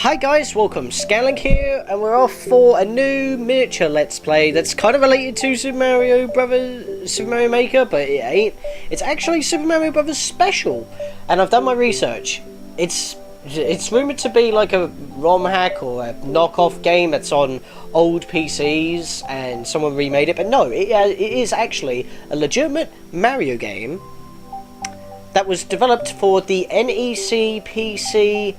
Hi guys, welcome, Scatlink here, and we're off for a new miniature Let's Play that's kind of related to Super Mario Maker, but it ain't. It's actually Super Mario Brothers Special, and I've done my research. It's rumoured to be like a ROM hack or a knockoff game that's on old PCs and someone remade it, but no, it is actually a legitimate Mario game that was developed for the NES PC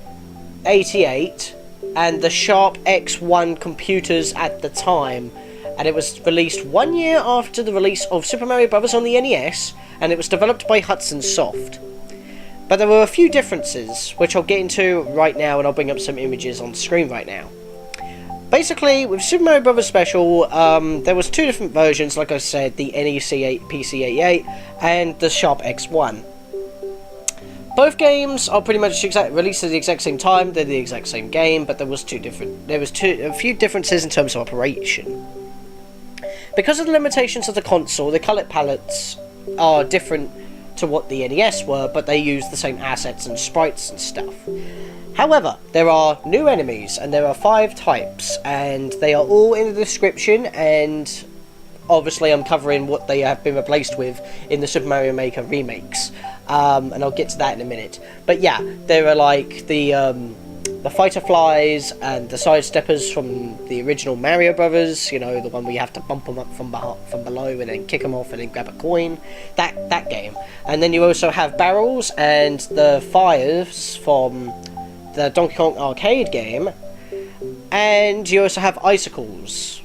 88 and the Sharp X1 computers at the time, and it was released 1 year after the release of Super Mario Bros. On the NES, and it was developed by Hudson Soft. But there were a few differences, which I'll get into right now, and I'll bring up some images on the screen right now. Basically, with Super Mario Bros. Special, there was two different versions, like I said, the NES PC 88 and the Sharp X1. Both games are pretty much released at the exact same time. They're the exact same game, but there was a few differences in terms of operation. Because of the limitations of the console, the colour palettes are different to what the NES were, but they use the same assets and sprites and stuff. However, there are new enemies, and there are 5 types, and they are all in the description, and obviously I'm covering what they have been replaced with in the Super Mario Maker remakes. And I'll get to that in a minute. But yeah, there are like the fighter flies and the sidesteppers from the original Mario Brothers. You know, the one where you have to bump them up from below and then kick them off and then grab a coin. That game. And then you also have barrels and the fires from the Donkey Kong arcade game. And you also have icicles.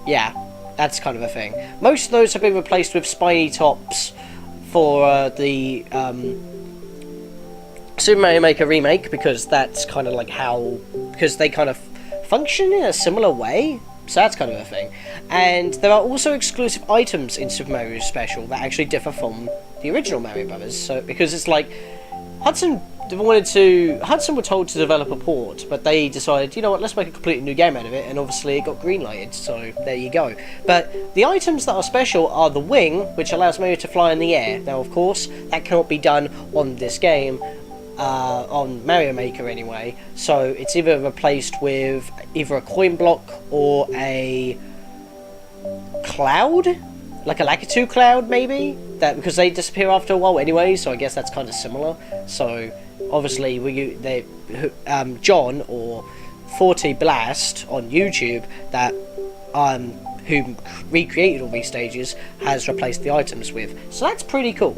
Yeah, that's kind of a thing. Most of those have been replaced with spiny tops for the Super Mario Maker remake, because that's kind of like because they kind of function in a similar way, so that's kind of a thing. And there are also exclusive items in Super Mario Special that actually differ from the original Mario Brothers. So because it's like Hudson were told to develop a port, but they decided, you know what, let's make a completely new game out of it, and obviously it got greenlighted, so there you go. But the items that are special are the wing, which allows Mario to fly in the air. Now, of course, that cannot be done on this game, on Mario Maker anyway, so it's either replaced with either a coin block or a cloud, like a Lakitu cloud, maybe? Because they disappear after a while anyway, so I guess that's kind of similar. So obviously, John or 40 Blast on YouTube, that who recreated all these stages, has replaced the items with. So that's pretty cool.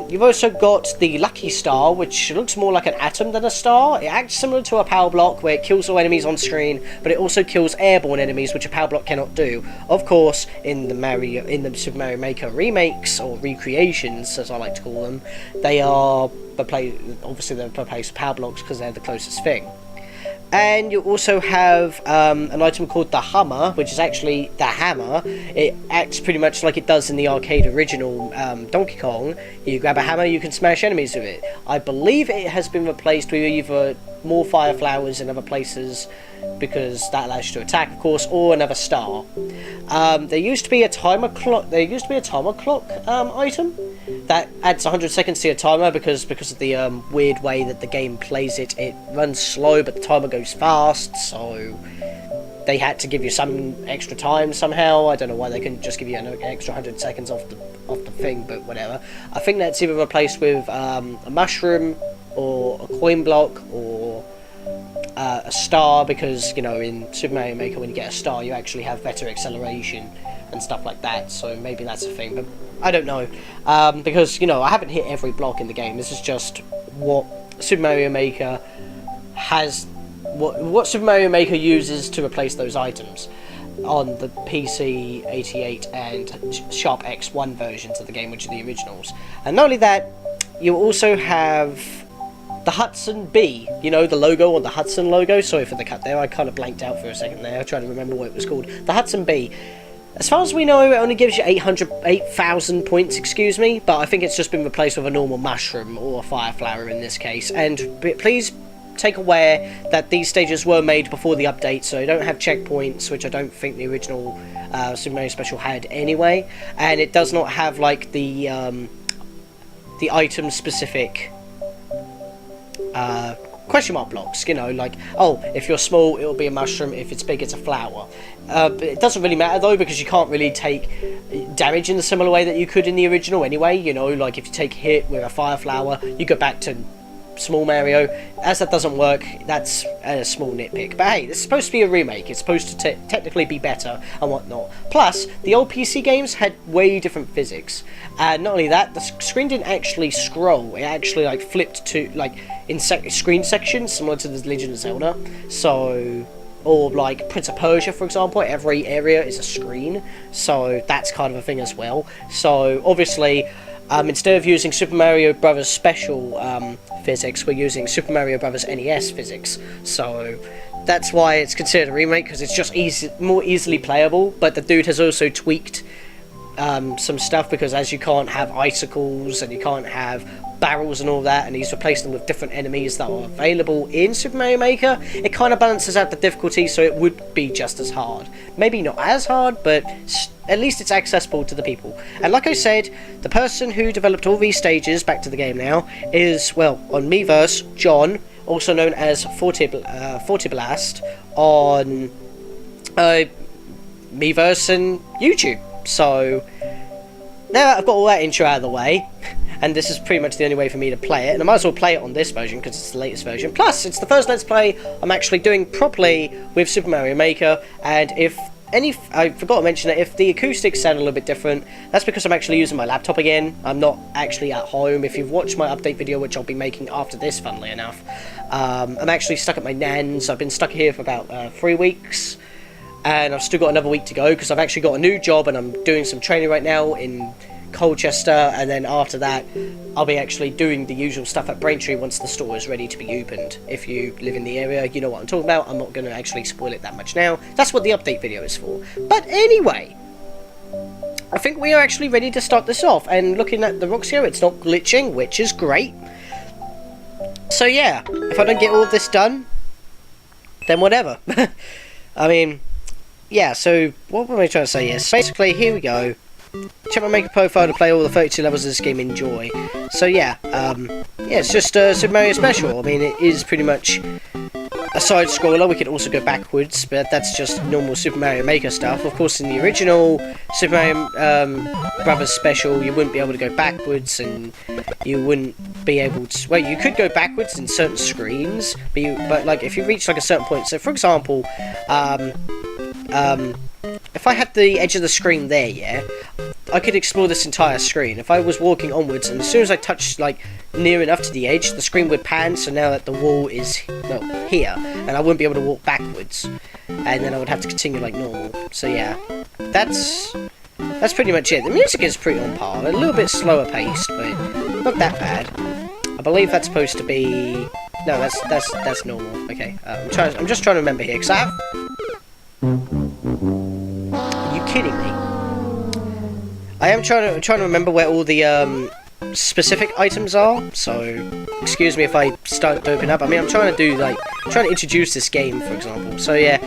You've also got the Lucky Star, which looks more like an atom than a star. It acts similar to a power block, where it kills all enemies on screen, but it also kills airborne enemies, which a power block cannot do. Of course, in the Super Mario Maker remakes, or recreations, as I like to call them, they are obviously they're replaced with power blocks because they're the closest thing. And you also have an item called the Hummer, which is actually the hammer. It acts pretty much like it does in the arcade original Donkey Kong. You grab a hammer, you can smash enemies with it. I believe it has been replaced with either more fire flowers in other places, because that allows you to attack, of course, or another star. There used to be a timer clock. Item that adds 100 seconds to your timer, because of the weird way that the game plays it. It runs slow, but the timer goes fast, so they had to give you some extra time somehow. I don't know why they couldn't just give you an extra 100 seconds off the thing, but whatever. I think that's either replaced with a mushroom or a coin block or a star, because, you know, in Super Mario Maker, when you get a star, you actually have better acceleration and stuff like that, so maybe that's a thing, but I don't know, because, you know, I haven't hit every block in the game. This is just what Super Mario Maker has, what Super Mario Maker uses to replace those items on the PC 88 and Sharp X1 versions of the game, which are the originals. And not only that, you also have the Hudson B, you know, the logo, or the Hudson logo. Sorry for the cut there, I kind of blanked out for a second there, trying to remember what it was called. The Hudson B. As far as we know, it only gives you 8,000 points, excuse me, but I think it's just been replaced with a normal mushroom, or a fire flower in this case. And please take aware that these stages were made before the update, so they don't have checkpoints, which I don't think the original Super Mario Special had anyway. And it does not have, like, the item-specific question mark blocks, you know, like, oh, if you're small, it'll be a mushroom, if it's big, it's a flower. But it doesn't really matter, though, because you can't really take damage in the similar way that you could in the original anyway, you know, like, if you take hit with a fire flower, you go back to small Mario. As that doesn't work, that's a small nitpick. But hey, this is supposed to be a remake. It's supposed to technically be better and whatnot. Plus, the old PC games had way different physics. And not only that, the screen didn't actually scroll. It actually like flipped to like in screen sections, similar to the Legend of Zelda. So, or like Prince of Persia, for example, every area is a screen. So that's kind of a thing as well. So obviously, instead of using Super Mario Bros. Special physics, we're using Super Mario Bros. NES physics. So that's why it's considered a remake, because it's just more easily playable. But the dude has also tweaked some stuff, because as you can't have icicles and you can't have barrels and all that, and he's replaced them with different enemies that are available in Super Mario Maker, it kind of balances out the difficulty, so it would be just as hard. Maybe not as hard, but at least it's accessible to the people. And like I said, the person who developed all these stages, back to the game now, is, well, on Miiverse, John, also known as Fortiblast, on Miiverse and YouTube. So now I've got all that intro out of the way, and this is pretty much the only way for me to play it, and I might as well play it on this version because it's the latest version. Plus, it's the first Let's Play I'm actually doing properly with Super Mario Maker, and if I forgot to mention that if the acoustics sound a little bit different, that's because I'm actually using my laptop again. I'm not actually at home. If you've watched my update video, which I'll be making after this, funnily enough, I'm actually stuck at my nan's. I've been stuck here for about 3 weeks. And I've still got another week to go, because I've actually got a new job and I'm doing some training right now in Colchester, and then after that I'll be actually doing the usual stuff at Braintree once the store is ready to be opened. If you live in the area, you know what I'm talking about. I'm not going to actually spoil it that much now. That's what the update video is for. But anyway, I think we are actually ready to start this off, and looking at the rocks here, it's not glitching, which is great. So yeah, if I don't get all of this done, then whatever. I mean, yeah, so what am I trying to say here? So basically, here we go. Check my Maker profile to play all the 32 levels of this game. Enjoy. So yeah, it's just Super Mario Special. I mean, it is pretty much a side scroller. We can also go backwards, but that's just normal Super Mario Maker stuff. Of course, in the original Super Mario Brothers Special, you wouldn't be able to go backwards, and you wouldn't be able to. Well, you could go backwards in certain screens, but like if you reach like a certain point. So, for example, if I had the edge of the screen there, yeah, I could explore this entire screen. If I was walking onwards, and as soon as I touched, like, near enough to the edge, the screen would pan, so now that the wall is, well, here, and I wouldn't be able to walk backwards, and then I would have to continue like normal. So yeah, that's pretty much it. The music is pretty on par, a little bit slower paced, but not that bad. I believe that's supposed to be... No, that's normal. Okay, I'm just trying to remember here, because I have... Are you kidding me? I am trying to remember where all the specific items are, so excuse me if I start to open up. I mean, I'm trying to introduce this game, for example. So yeah,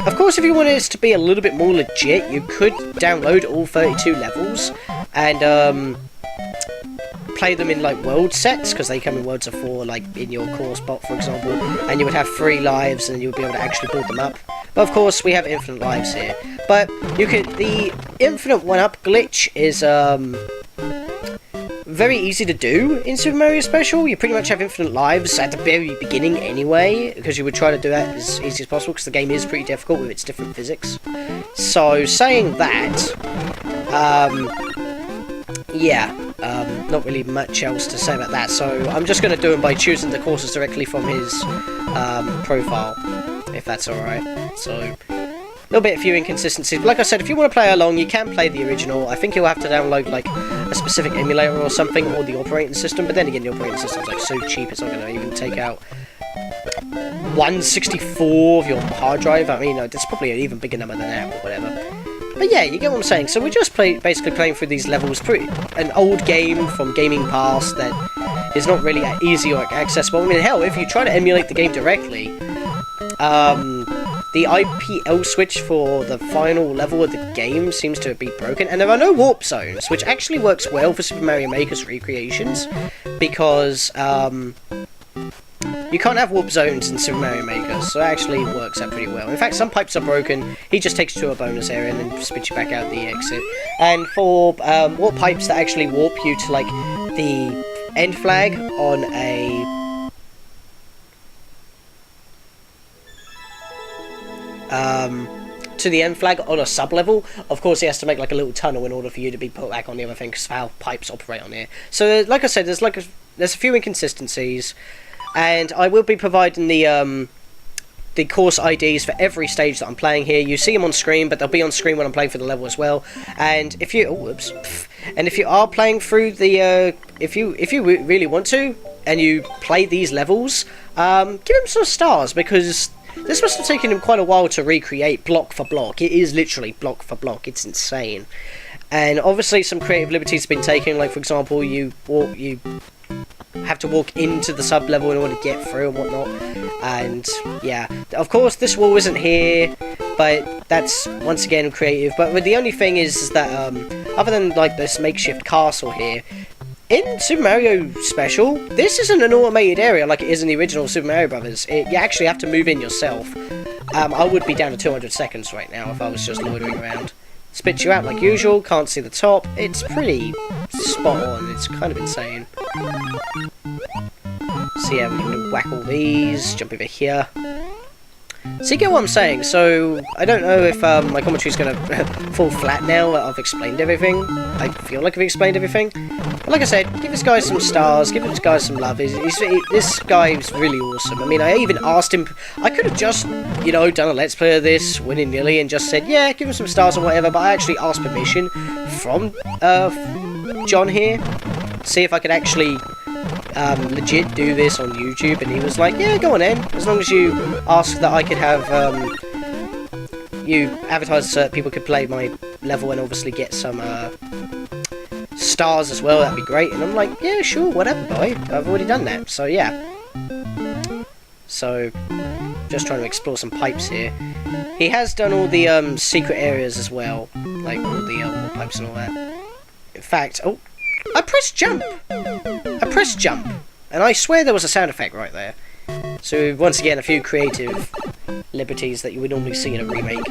of course, if you wanted this to be a little bit more legit, you could download all 32 levels and play them in like world sets, because they come in worlds of 4, like in your core spot, for example, and you would have 3 lives, and you would be able to actually build them up. But of course, we have infinite lives here. But the infinite 1-up glitch is very easy to do in Super Mario Special. You pretty much have infinite lives at the very beginning anyway, because you would try to do that as easy as possible, because the game is pretty difficult with its different physics. So, saying that, yeah, not really much else to say about that. So, I'm just going to do it by choosing the courses directly from his profile, if that's alright. So, a little bit, a few inconsistencies. Like I said, if you want to play along, you can play the original. I think you'll have to download like a specific emulator or something, or the operating system. But then again, the operating system's like so cheap, it's not going to even take out 1/64 of your hard drive. I mean, it's probably an even bigger number than that, or whatever. But yeah, you get what I'm saying. So we're just basically playing through these levels. An old game from gaming past that is not really easy or accessible. I mean, hell, if you try to emulate the game directly, the IPL switch for the final level of the game seems to be broken, and there are no warp zones, which actually works well for Super Mario Maker's recreations, because You can't have warp zones in Super Mario Maker, so it actually works out pretty well. In fact, some pipes are broken. He just takes you to a bonus area and then spits you back out the exit. And for warp pipes that actually warp you to, like, the end flag on a... to the end flag on a sub-level, of course he has to make like a little tunnel in order for you to be put back on the other thing, because of how pipes operate on here. So like I said, there's a few inconsistencies, and I will be providing the course IDs for every stage that I'm playing here. You see them on screen, but they'll be on screen when I'm playing for the level as well. And if you if you are playing through the if you really want to and you play these levels, give them some stars, because this must have taken him quite a while to recreate block for block. It is literally block for block. It's insane. And obviously some creative liberties have been taken, like for example you have to walk into the sub level in order to get through and whatnot. And yeah, of course this wall isn't here, but that's once again creative. But the only thing is that other than like this makeshift castle here, in Super Mario Special, this isn't an automated area like it is in the original Super Mario Brothers. You actually have to move in yourself. I would be down to 200 seconds right now if I was just loitering around. Spits you out like usual, can't see the top. It's pretty spot on, it's kind of insane. So yeah, we can whack all these, jump over here. So you get what I'm saying. So I don't know if my commentary is going to fall flat now that I've explained everything. I feel like I've explained everything. But like I said, give this guy some stars, give this guy some love. This guy is really awesome. I mean, I even asked him, I could have just, you know, done a Let's Play of this willy-nilly and just said, yeah, give him some stars or whatever, but I actually asked permission from John here, see if I could actually legit do this on YouTube, and he was like, yeah, go on then, as long as you ask that I could have you advertise so that people could play my level and obviously get some stars as well, that'd be great. And I'm like, yeah, sure, whatever, boy, I've already done that. So yeah, so just trying to explore some pipes here. He has done all the secret areas as well, like all the pipes and all that. In fact, oh, I pressed jump! I pressed jump! And I swear there was a sound effect right there. So once again, a few creative liberties that you would normally see in a remake.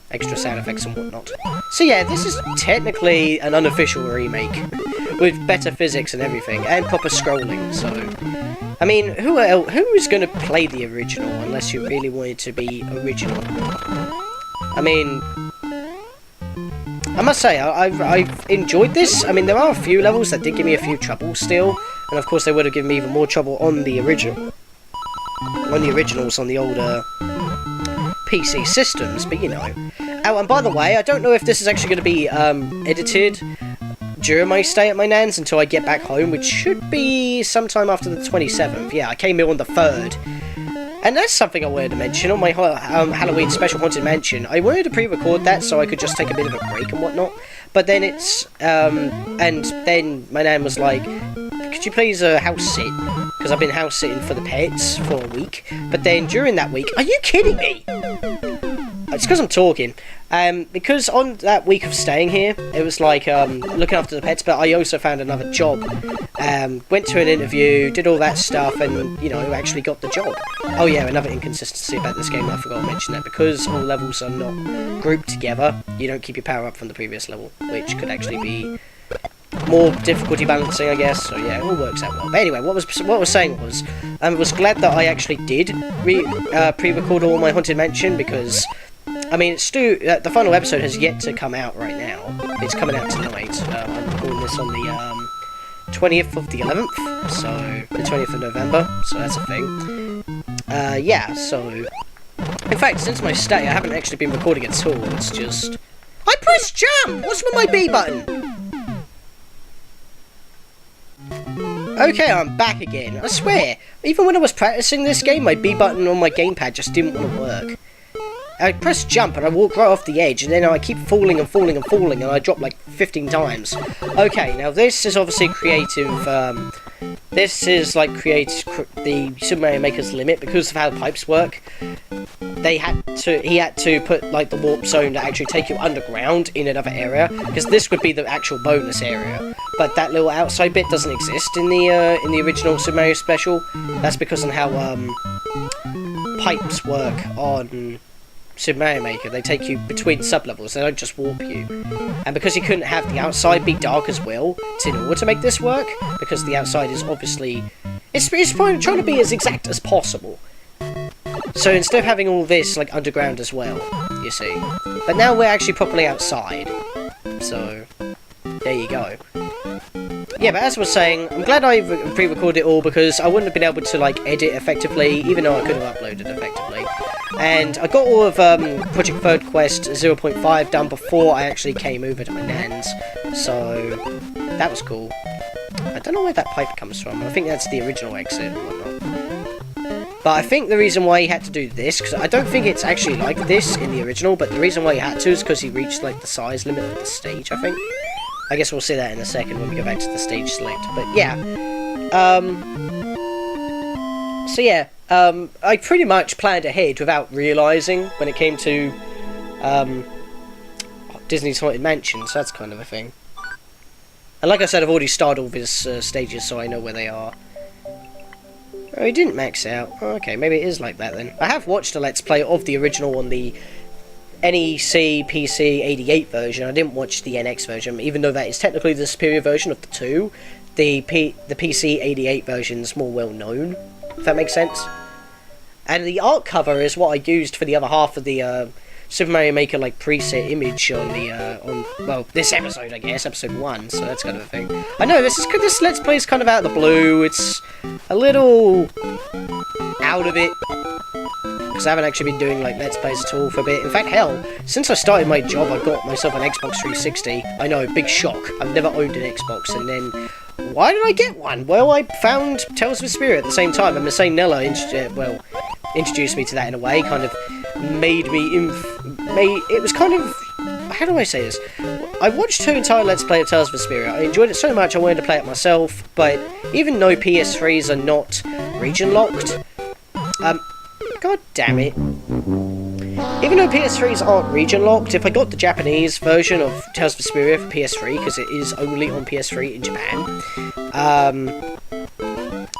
Extra sound effects and whatnot. So yeah, this is technically an unofficial remake, with better physics and everything, and proper scrolling, so... I mean, who is going to play the original unless you really want it to be original? I mean... I must say, I've enjoyed this. I mean, there are a few levels that did give me a few troubles still, and of course they would have given me even more trouble on the original. On the originals, on the older PC systems, but you know. Oh, and by the way, I don't know if this is actually going to be edited during my stay at my nan's until I get back home, which should be sometime after the 27th. Yeah, I came here on the 3rd. And that's something I wanted to mention on my Halloween special Haunted Mansion. I wanted to pre-record that so I could just take a bit of a break and whatnot. But then it's, and then my nan was like, could you please house sit? Because I've been house sitting for the pets for a week. But then during that week, are you kidding me? It's because I'm talking. Because on that week of staying here, it was like looking after the pets, but I also found another job. Went to an interview, did all that stuff, and, you know, actually got the job. Oh yeah, another inconsistency about this game, I forgot to mention that. Because all levels are not grouped together, you don't keep your power up from the previous level, which could actually be more difficulty balancing, I guess. So yeah, it all works out well. But anyway, what I was saying was, I was glad that I actually did pre-record all my Haunted Mansion, because... I mean, the final episode has yet to come out right now. It's coming out tonight. I'm recording this on the 20th of the 11th, so the 20th of November, so that's a thing. Yeah, so... In fact, since my stay, I haven't actually been recording at all. It's just... I pressed jump! What's with my B button? Okay, I'm back again. I swear, even when I was practicing this game, my B button on my gamepad just didn't want to work. I press jump and I walk right off the edge, and then I keep falling and falling and falling, and I drop like 15 times. Okay, now this is obviously creative. This is like the Super Mario Maker's limit because of how pipes work. He had to put like the warp zone to actually take you underground in another area, because this would be the actual bonus area. But that little outside bit doesn't exist in the original Super Mario Special. That's because of how pipes work on Super Mario Maker. They take you between sub-levels, they don't just warp you. And because you couldn't have the outside be dark as well, in order to make this work, because the outside is obviously... It's trying to be as exact as possible. So instead of having all this, like, underground as well, you see. But now we're actually properly outside. So, there you go. Yeah, but as I was saying, I'm glad I pre-recorded it all, because I wouldn't have been able to, like, edit effectively, even though I could have uploaded effectively. And I got all of Project Third Quest 0.5 done before I actually came over to my nan's. So, that was cool. I don't know where that pipe comes from. I think that's the original exit and whatnot. But I think the reason why he had to do this, because I don't think it's actually like this in the original, but the reason why he had to is because he reached, like, the size limit of the stage, I think. I guess we'll see that in a second when we go back to the stage select. But yeah. So yeah, I pretty much planned ahead without realising when it came to Disney's Haunted Mansion, so that's kind of a thing. And like I said, I've already started all these stages, so I know where they are. Oh, he didn't max out. Oh, okay, maybe it is like that then. I have watched a Let's Play of the original on the NEC PC 88 version. I didn't watch the NX version, even though that is technically the superior version of the two. The PC 88 version is more well known, if that makes sense. And the art cover is what I used for the other half of the Super Mario Maker like preset image on the well, this episode, I guess, episode 1. So that's kind of a thing. I know this Let's Play is kind of out of the blue. It's a little out of it, because I haven't actually been doing like Let's Plays at all for a bit. In fact, hell, since I started my job, I got myself an Xbox 360. I know, big shock. I've never owned an Xbox, and then why did I get one? Well, I found Tales of Vesperia at the same time, and the same Nella introduced me to that in a way, kind of made me it was kind of, how do I say this? I watched her entire Let's Play of Tales of Vesperia. I enjoyed it so much I wanted to play it myself, but even though PS3s are not region locked, god damn it. Even though PS3s aren't region locked, if I got the Japanese version of Tales of Vesperia for PS3, because it is only on PS3 in Japan,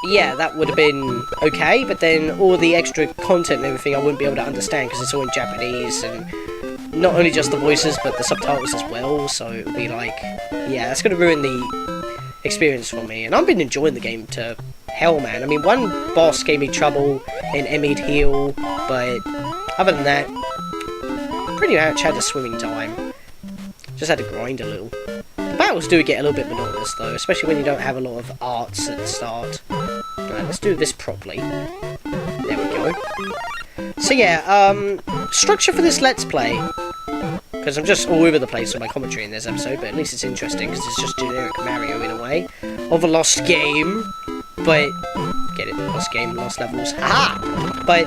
yeah, that would have been okay, but then all the extra content and everything I wouldn't be able to understand, because it's all in Japanese, and not only just the voices, but the subtitles as well, so it would be like, yeah, that's going to ruin the experience for me. And I've been enjoying the game to hell, man. I mean, one boss gave me trouble in Emmy'd Heal, but other than that, pretty much had a swimming time. Just had to grind a little. The battles do get a little bit monotonous though, especially when you don't have a lot of arts at the start. Right, let's do this properly. There we go. So yeah, structure for this Let's Play, because I'm just all over the place with my commentary in this episode, but at least it's interesting, because it's just generic Mario in a way, of a lost game, but, get it, lost game, lost levels, haha! But,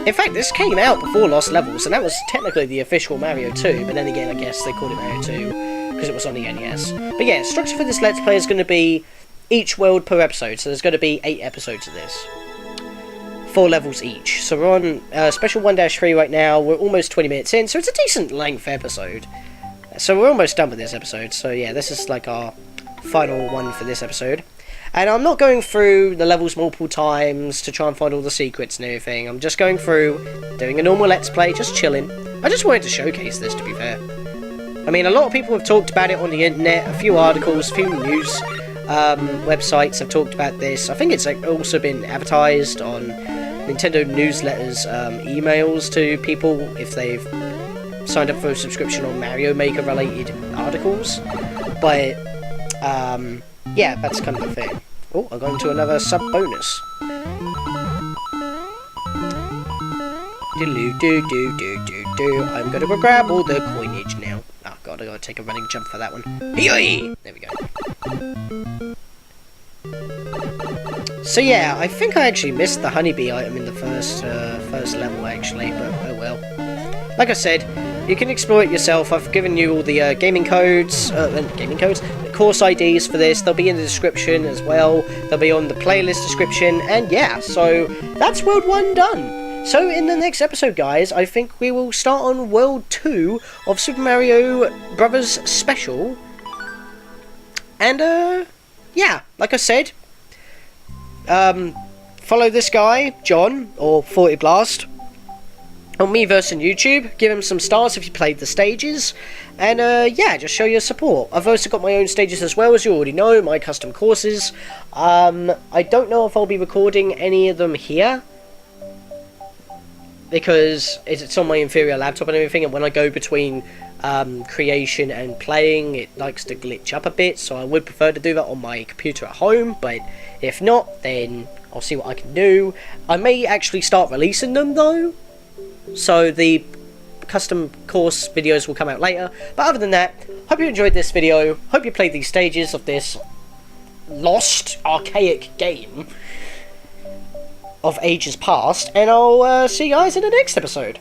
in fact, this came out before Lost Levels, and that was technically the official Mario 2, but then again, I guess they called it Mario 2, because it was on the NES. But yeah, structure for this Let's Play is going to be each world per episode, so there's going to be 8 episodes of this. 4 levels each. So we're on Special 1-3 right now, we're almost 20 minutes in, so it's a decent length episode. So we're almost done with this episode, so yeah, this is like our final one for this episode. And I'm not going through the levels multiple times to try and find all the secrets and everything. I'm just going through, doing a normal Let's Play, just chilling. I just wanted to showcase this, to be fair. I mean, a lot of people have talked about it on the internet, a few articles, a few news websites have talked about this. I think it's like also been advertised on Nintendo newsletters, emails to people if they've signed up for a subscription on Mario Maker related articles. But, yeah, that's kind of the thing. Oh, I've gone into another sub-bonus. I'm gonna go grab all the coinage now. Oh god, I gotta take a running jump for that one. There we go. So yeah, I think I actually missed the honeybee item in the first level actually, but oh well. Like I said, you can explore it yourself. I've given you all the gaming codes, the course IDs for this. They'll be in the description as well. They'll be on the playlist description, and yeah, so that's World 1 done. So in the next episode, guys, I think we will start on World 2 of Super Mario Brothers Special. And yeah, like I said, follow this guy, John, or 40 Blast, on Miiverse and YouTube. Give him some stars if you played the stages, and yeah, just show your support. I've also got my own stages as well, as you already know, my custom courses. I don't know if I'll be recording any of them here, because it's on my inferior laptop and everything, and when I go between creation and playing, it likes to glitch up a bit, so I would prefer to do that on my computer at home, but if not, then I'll see what I can do. I may actually start releasing them though, so the custom course videos will come out later. But other than that, hope you enjoyed this video, hope you played these stages of this lost, archaic game of ages past, and I'll see you guys in the next episode.